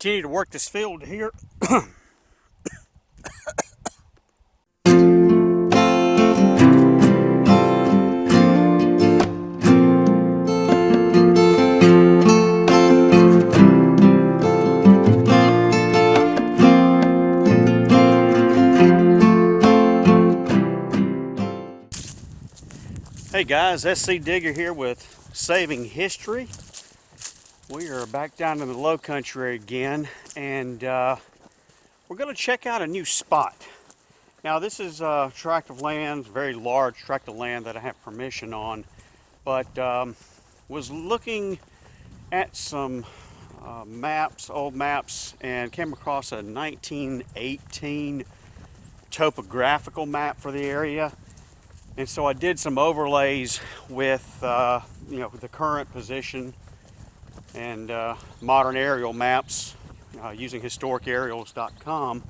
Continue to work this field here. Hey guys, SCdigger here with Saving History. We are back down in the low country again, and we're going to check out a new spot. Now this is a tract of land, very large tract of land that I have permission on, but was looking at some maps, old maps, and came across a 1918 topographical map for the area. And so I did some overlays with the current position and modern aerial maps using historicaerials.com,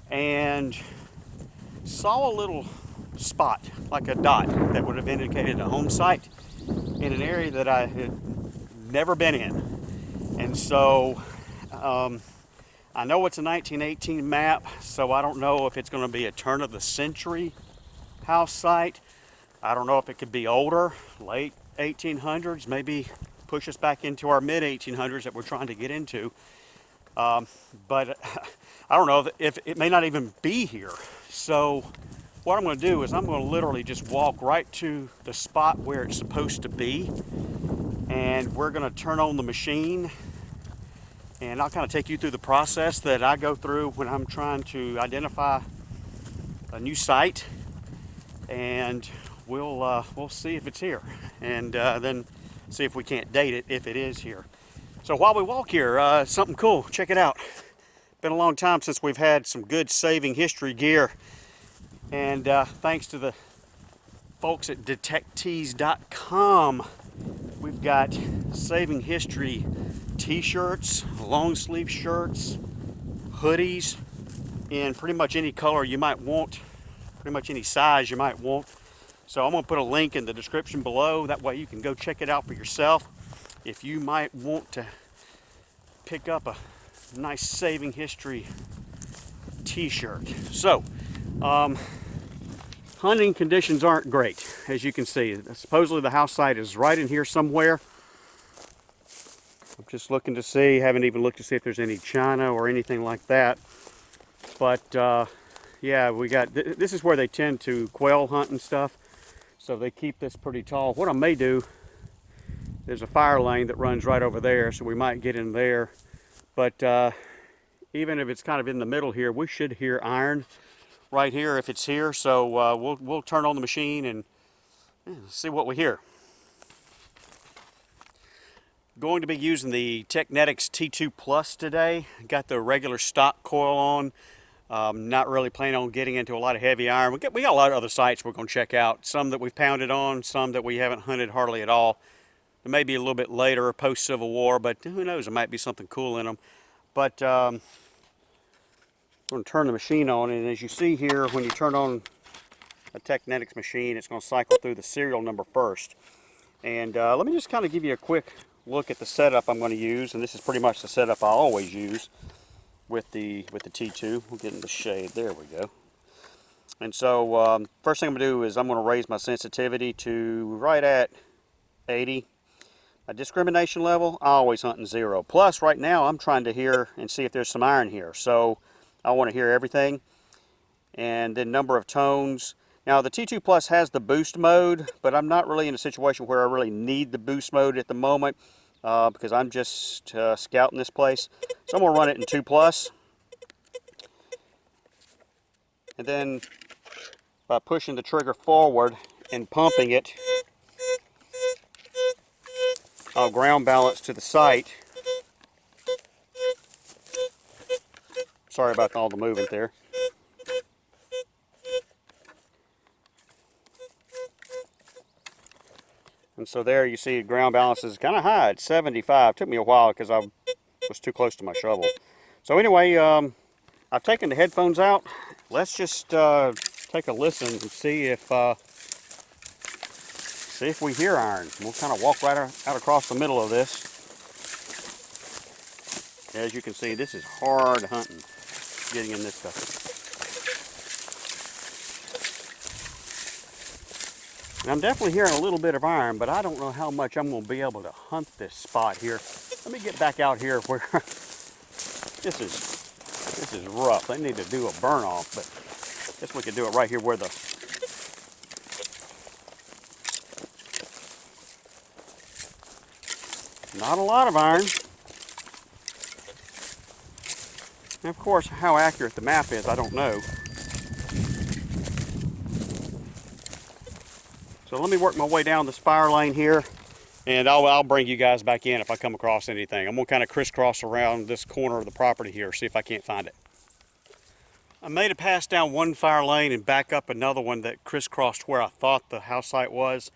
and saw a little spot, like a dot, that would have indicated a home site in an area that I had never been in. And so I know it's a 1918 map, so I don't know if it's going to be a turn of the century house site. I don't know if it could be older, late 1800s, maybe push us back into our mid 1800s that we're trying to get into. But I don't know if it may not even be here. So what I'm going to do is I'm going to literally just walk right to the spot where it's supposed to be, and we're going to turn on the machine, and I'll kind of take you through the process that I go through when I'm trying to identify a new site, and we'll see if it's here, and then see if we can't date it if it is here. So while we walk here, something cool, check it out. Been a long time since we've had some good saving history gear, and thanks to the folks at Teknetics.com, we've got saving history t-shirts, long sleeve shirts, hoodies in pretty much any color you might want, pretty much any size you might want. So I'm going to put a link in the description below. That way you can go check it out for yourself if you might want to pick up a nice saving history t-shirt. So hunting conditions aren't great, as you can see. Supposedly the house site is right in here somewhere. I'm just looking to see, haven't even looked to see if there's any china or anything like that. But yeah, we got, this is where they tend to quail hunt and stuff. So they keep this pretty tall. What I may do, there's a fire lane that runs right over there, so we might get in there. But even if it's kind of in the middle here, we should hear iron right here if it's here. So we'll turn on the machine and see what we hear. Going to be using the Teknetics T2 Plus today. Got the regular stock coil on. Not really planning on getting into a lot of heavy iron. We got a lot of other sites we're going to check out. Some that we've pounded on, some that we haven't hunted hardly at all. It may be a little bit later, post-Civil War, but who knows, there might be something cool in them. But I'm going to turn the machine on, and as you see here, when you turn on a Teknetics machine, it's going to cycle through the serial number first. And let me just kind of give you a quick look at the setup I'm going to use, and this is pretty much the setup I always use with the T2. We'll get in the shade. There we go. And so first thing I'm going to do is I'm going to raise my sensitivity to right at 80. My discrimination level, I always hunt in 0. Plus, right now, I'm trying to hear and see if there's some iron here. So I want to hear everything. And then number of tones. Now, the T2 Plus has the boost mode, but I'm not really in a situation where I really need the boost mode at the moment because I'm just scouting this place. So I'm going to run it in 2 plus. And then by pushing the trigger forward and pumping it, I'll ground balance to the site. Sorry about all the movement there. And so there you see ground balance is kind of high at 75. It took me a while because I was too close to my shovel. So anyway, I've taken the headphones out. Let's just take a listen and see if we hear iron. We'll kind of walk right out across the middle of this. As you can see, this is hard hunting, getting in this stuff. And I'm definitely hearing a little bit of iron, but I don't know how much I'm going to be able to hunt this spot here. Let me get back out here where this is rough. They need to do a burn off, but I guess we could do it right here where the not a lot of iron. And of course, how accurate the map is, I don't know. So let me work my way down the spire lane here, and I'll bring you guys back in if I come across anything. I'm gonna kind of crisscross around this corner of the property here, see if I can't find it. I made a pass down one fire lane and back up another one that crisscrossed where I thought the house site was.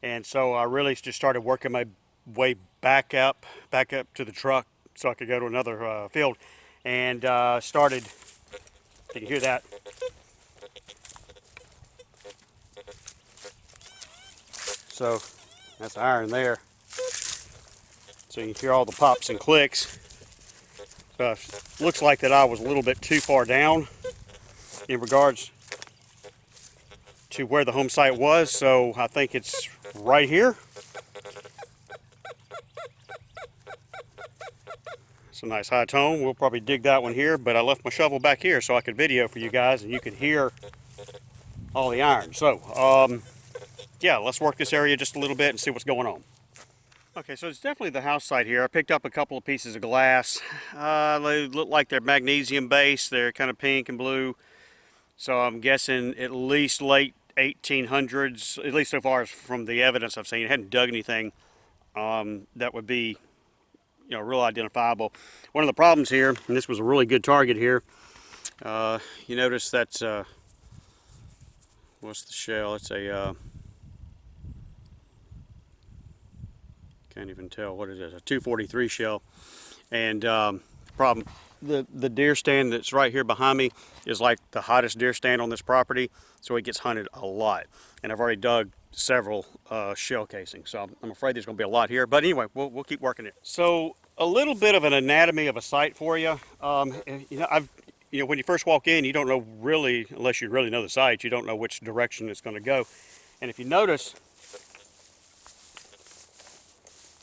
And so I really just started working my way back up to the truck so I could go to another field, and started, you can hear that. So that's iron there. So you can hear all the pops and clicks. So it looks like that I was a little bit too far down in regards to where the home site was. So I think it's right here. It's a nice high tone. We'll probably dig that one here, but I left my shovel back here so I could video for you guys and you could hear all the iron. So yeah, let's work this area just a little bit and see what's going on. Okay, so it's definitely the house site here. I picked up a couple of pieces of glass. They look like they're magnesium based. They're kind of pink and blue. So I'm guessing at least late 1800s, at least so far as from the evidence I've seen. I hadn't dug anything that would be, you know, real identifiable. One of the problems here, and this was a really good target here, you notice that's, what's the shell? It's a, can't even tell what it is, a 243 shell. And problem, the deer stand that's right here behind me is like the hottest deer stand on this property, so it gets hunted a lot. And I've already dug several shell casings, so I'm afraid there's going to be a lot here. But anyway, we'll keep working it. So a little bit of an anatomy of a site for you. You know, when you first walk in, you don't know really, unless you really know the site, you don't know which direction it's going to go. And if you notice,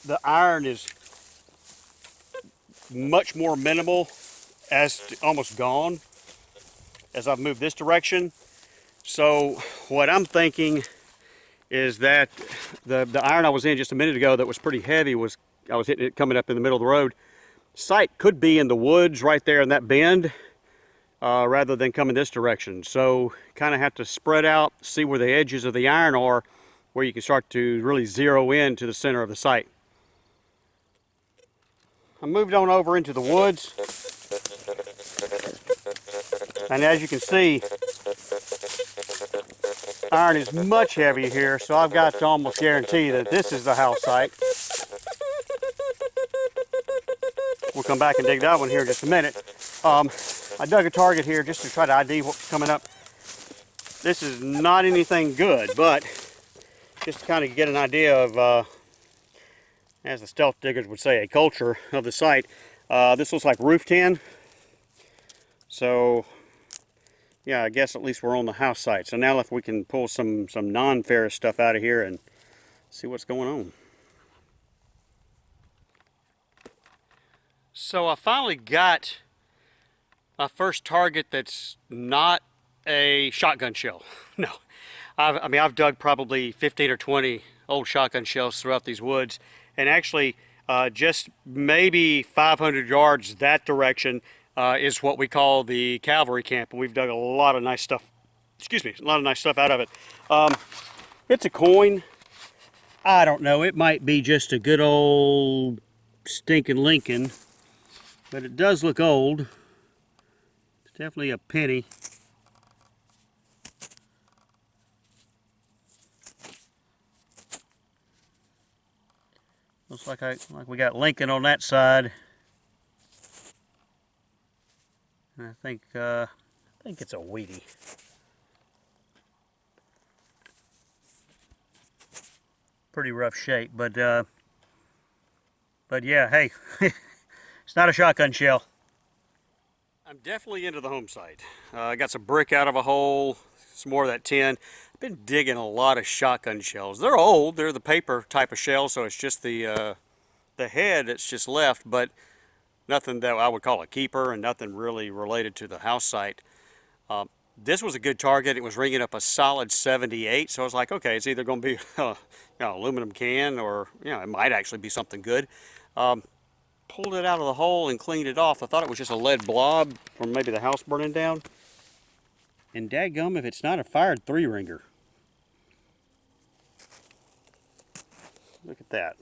the iron is much more minimal, as almost gone, as I've moved this direction. So what I'm thinking is that the iron I was in just a minute ago that was pretty heavy, I was hitting it coming up in the middle of the road. Site could be in the woods right there in that bend, rather than coming this direction. So kind of have to spread out, see where the edges of the iron are, where you can start to really zero in to the center of the site. I moved on over into the woods, and as you can see, iron is much heavier here, so I've got to almost guarantee that this is the house site. We'll come back and dig that one here in just a minute. I dug a target here just to try to ID what's coming up. This is not anything good, but just to kind of get an idea of, as the stealth diggers would say, a culture of the site. This looks like roof tin. So yeah, I guess at least we're on the house site. So now if we can pull some non-ferrous stuff out of here and see what's going on. So I finally got my first target that's not a shotgun shell. No, I mean I've dug probably 15 or 20 old shotgun shells throughout these woods, and actually just maybe 500 yards that direction is what we call the cavalry camp, and we've dug a lot of nice stuff, excuse me, a lot of nice stuff out of it. It's a coin. I don't know, it might be just a good old stinking Lincoln, but it does look old. It's definitely a penny. Looks like we got Lincoln on that side. And I think it's a Wheatie. Pretty rough shape, but yeah, hey, It's not a shotgun shell. I'm definitely into the home site. I got some brick out of a hole, some more of that tin. I've been digging a lot of shotgun shells. They're old, they're the paper type of shell, so it's just the head that's just left, but nothing that I would call a keeper and nothing really related to the house site. This was a good target. It was ringing up a solid 78, so I was like, okay, it's either going to be aluminum can or it might actually be something good. Pulled it out of the hole and cleaned it off. I thought it was just a lead blob from maybe the house burning down. And dadgum if it's not a fired 3-ringer. Look at that.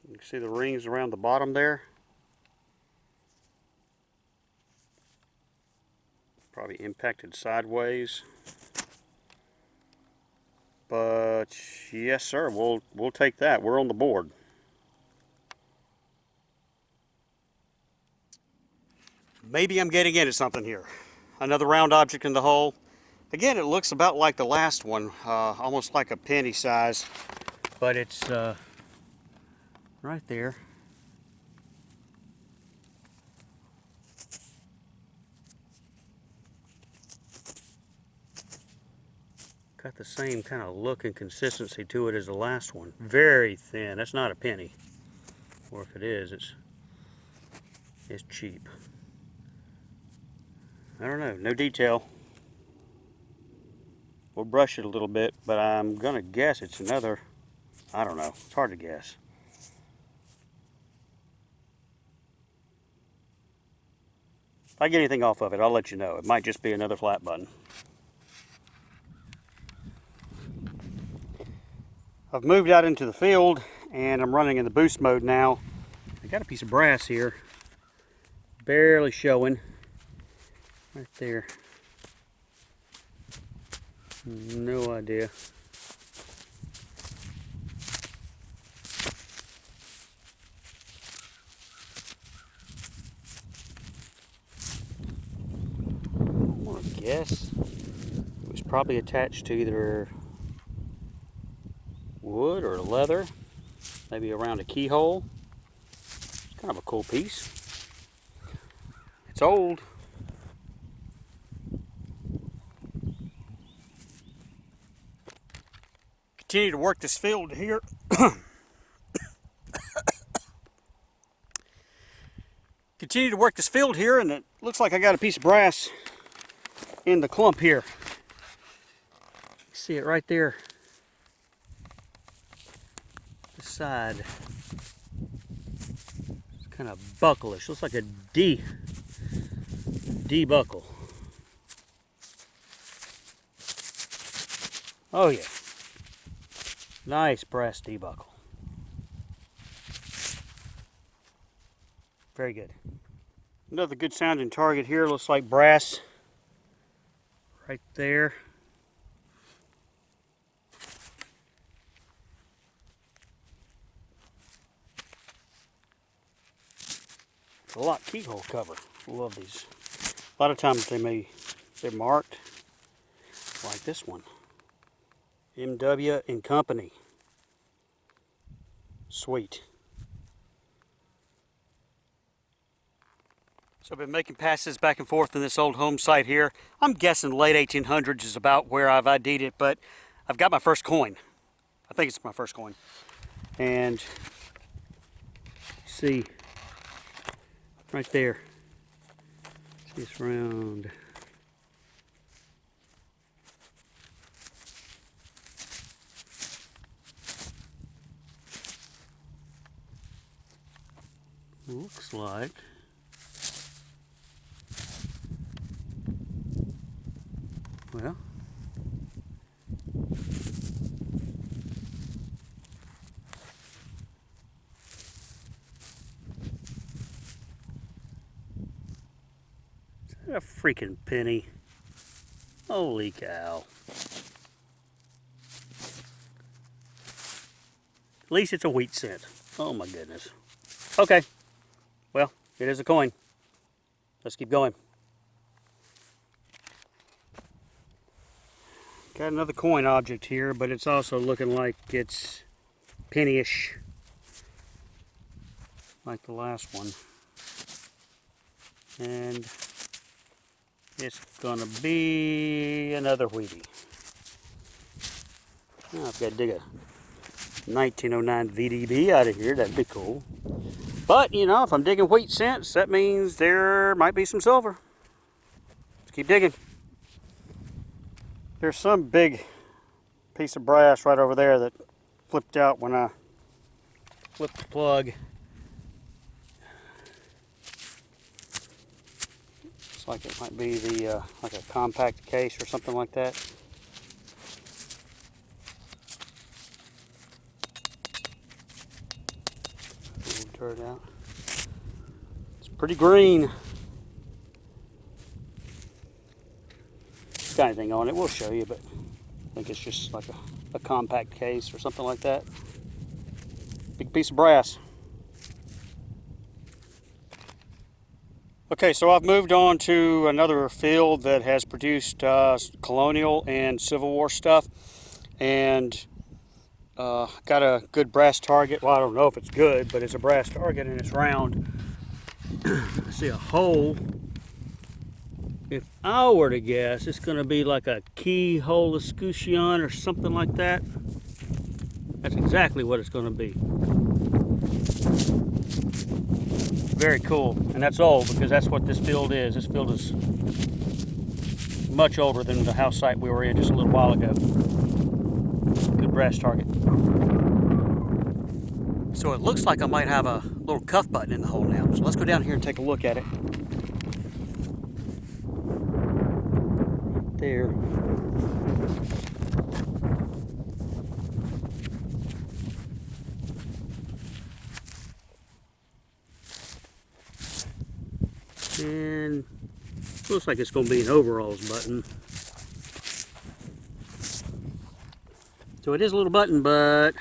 You can see the rings around the bottom there. Probably impacted sideways. But yes sir, we'll take that. We're on the board. Maybe I'm getting into something here. Another round object in the hole. Again, it looks about like the last one, almost like a penny size, but it's right there. Got the same kind of look and consistency to it as the last one. Very thin. That's not a penny. Or if it is, it's cheap. I don't know, no detail. We'll brush it a little bit, but I'm gonna guess it's another, I don't know, it's hard to guess. If I get anything off of it, I'll let you know. It might just be another flat button. I've moved out into the field and I'm running in the boost mode now. I got a piece of brass here, barely showing. Right there. No idea. I'm gonna guess it was probably attached to either wood or leather, maybe around a keyhole. It's kind of a cool piece. It's old. Continue to work this field here. Continue to work this field here, and it looks like I got a piece of brass in the clump here. See it right there. The side. It's kind of bucklish. Looks like a D buckle. Oh yeah. Nice brass D buckle. Very good. Another good sounding target here. Looks like brass right there. It's a lot keyhole cover. Love these. A lot of times they're marked like this one. MW and Company. Sweet. So I've been making passes back and forth in this old home site here. I'm guessing late 1800s is about where I've ID'd it, but I've got my first coin. I think it's my first coin. And see, right there, this round. Looks like well, is that a freaking penny? Holy cow. At least it's a wheat cent. Oh my goodness. Okay. Well, it is a coin. Let's keep going. Got another coin object here, but it's also looking like it's penny-ish. like the last one. And it's gonna be another Wheatie. Oh, I've got to dig a 1909 VDB out of here. That'd be cool. But, you know, if I'm digging wheat cents, that means there might be some silver. Let's keep digging. There's some big piece of brass right over there that flipped out when I flipped the plug. Looks like it might be the like a compact case or something like that. Dirt out. It's pretty green. Got anything on it, we'll show you, but I think it's just like a compact case or something like that. Big piece of brass. Okay, so I've moved on to another field that has produced colonial and Civil War stuff, and got a good brass target. Well, I don't know if it's good, but it's a brass target and it's round. I see a hole. If I were to guess, it's going to be like a keyhole escutcheon or something like that. That's exactly what it's going to be. Very cool, and that's old because that's what this field is. This field is much older than the house site we were in just a little while ago. Good brass target. So it looks like I might have a little cuff button in the hole now. So let's go down here and take a look at it. There. And looks like it's going to be an overalls button. So it is a little button, but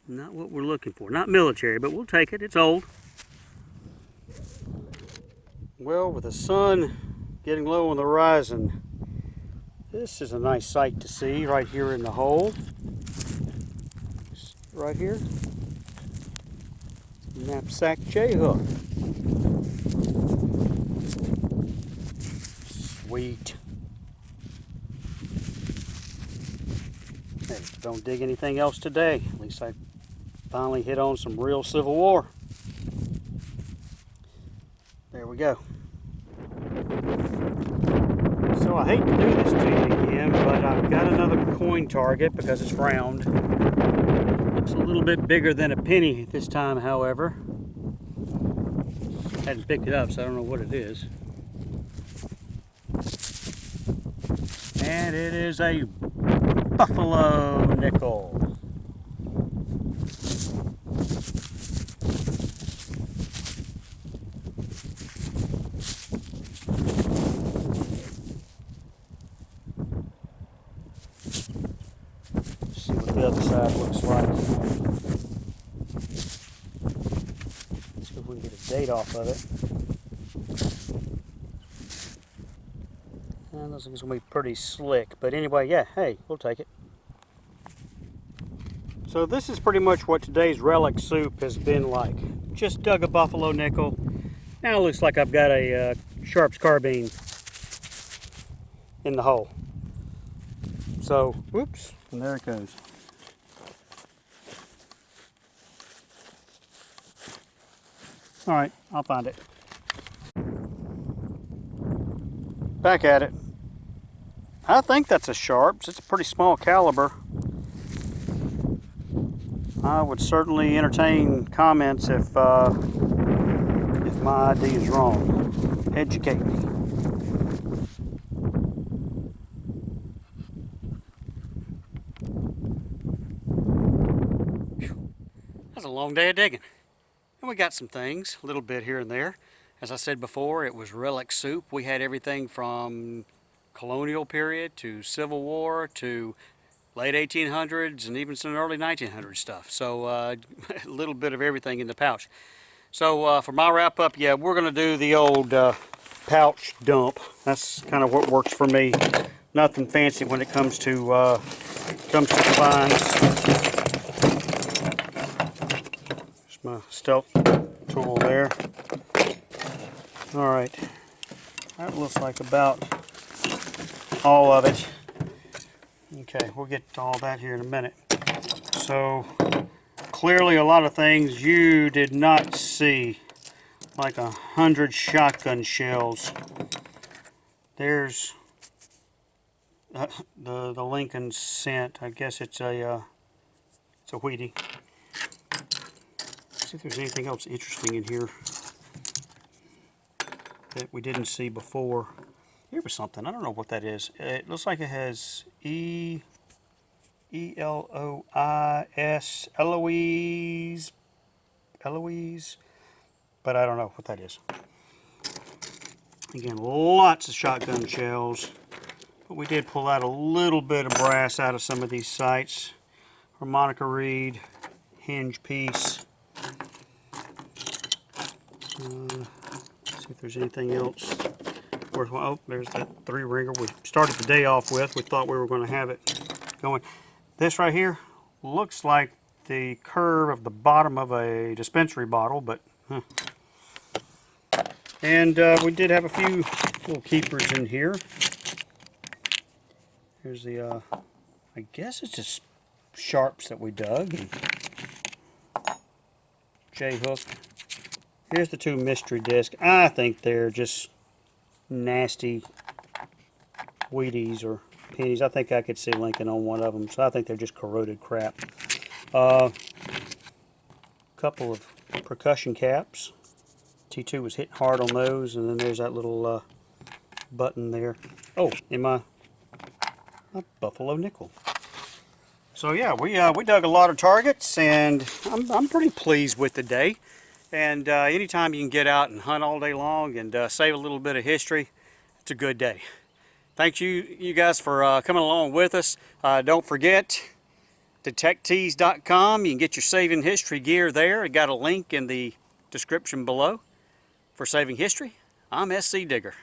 not what we're looking for. Not military, but we'll take it. It's old. Well, with the sun getting low on the horizon, this is a nice sight to see right here in the hole. Right here. Knapsack JHook. Sweet. Hey, don't dig anything else today. At least I finally hit on some real Civil War. There we go. So I hate to do this to you again, but I've got another coin target because it's round. Looks a little bit bigger than a penny this time, however. Hadn't picked it up, so I don't know what it is. And it is a buffalo nickel. Let's see what the other side looks like. See if we can get a date off of it. And looks like it's going to be pretty slick. But anyway, yeah, hey, we'll take it. So this is pretty much what today's Relic soup has been like. Just dug a buffalo nickel. Now it looks like I've got a Sharp's carbine in the hole. So, whoops, and there it goes. All right, I'll find it. Back at it. I think that's a Sharp's. It's a pretty small caliber. I would certainly entertain comments if my idea is wrong. Educate me. Whew. That's a long day of digging. And we got some things, a little bit here and there. As I said before, it was Relic soup. We had everything from colonial period to Civil War to late 1800s and even some early 1900s stuff. So a little bit of everything in the pouch. So for my wrap up, yeah, we're going to do the old pouch dump. That's kind of what works for me. Nothing fancy when it comes to the vines. There's my stealth tool there. Alright, that looks like about all of it. Okay, we'll get to all that here in a minute. So, clearly a lot of things you did not see, like 100 shotgun shells. There's the Lincoln scent. I guess it's a Wheatie. Let's see if there's anything else interesting in here that we didn't see before. Here was something. I don't know what that is. It looks like it has Eloise, but I don't know what that is. Again, lots of shotgun shells, but we did pull out a little bit of brass out of some of these sites. Harmonica reed, hinge piece. See if there's anything else worthwhile. Oh, there's that 3-ringer we started the day off with. We thought we were going to have it going. This right here looks like the curve of the bottom of a dispensary bottle, but and we did have a few little keepers in here. Here's the I guess it's just sharps that we dug. And JHook. Here's the 2 mystery discs. I think they're just nasty Wheaties or pennies. I think I could see Lincoln on one of them, so I think they're just corroded crap. Couple of percussion caps. T2 was hitting hard on those, and then there's that little button there. Oh, and my buffalo nickel. So yeah, we dug a lot of targets, and I'm pretty pleased with the day. And anytime you can get out and hunt all day long and save a little bit of history, it's a good day. Thanks you guys for coming along with us. Don't forget Teknetics.com. You can get your saving history gear there. I got a link in the description below for saving history. I'm SCdigger.